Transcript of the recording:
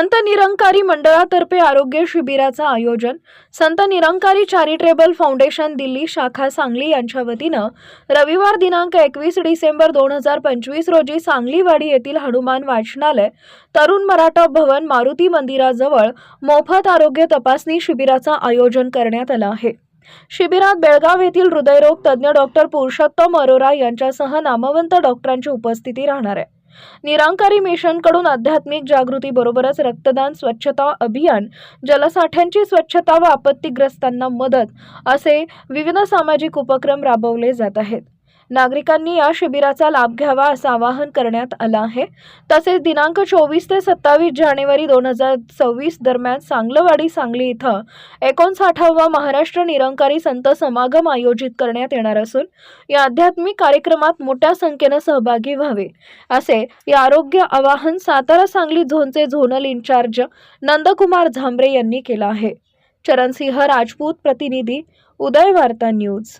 संत निरंकारी मंडळातर्फे आरोग्य शिबिराचं आयोजन संत निरंकारी चॅरिटेबल फाउंडेशन दिल्ली शाखा सांगली यांच्या वतीनं रविवार दिनांक 21 डिसेंबर 2025 रोजी सांगलीवाडी येथील हनुमान वाचनालय तरुण मराठा भवन मारुती मंदिराजवळ मोफत आरोग्य तपासणी शिबिराचं आयोजन करण्यात आलं आहे। शिबिरात बेळगाव येथील हृदयरोग तज्ञ डॉक्टर पुरुषोत्तम अरोरा यांच्यासह नामवंत डॉक्टरांची उपस्थिती राहणार आहे। निरंकारी मिशनकडून आध्यात्मिक जागृती बरोबरच रक्तदान, स्वच्छता अभियान, जलसाठ्यांची स्वच्छता व आपत्तीग्रस्तांना मदत असे विविध सामाजिक उपक्रम राबवले जात आहेत। नागरिकांनी या शिबिराचा लाभ घ्यावा असं आवाहन करण्यात आलं आहे। तसेच दिनांक 24 ते 27 जानेवारी 2026 दरम्यान सांगलवाडी सांगली इथं 59वा महाराष्ट्र निरंकारी संत समागम आयोजित करण्यात येणार असून या आध्यात्मिक कार्यक्रमात मोठ्या संख्येने सहभागी व्हावे असे या आरोग्य आवाहन सातारा सांगली झोनचे झोनल इन्चार्ज नंदकुमार झांबरे यांनी केलं आहे। चरणसिंह राजपूत, प्रतिनिधी, उदय वार्ता न्यूज।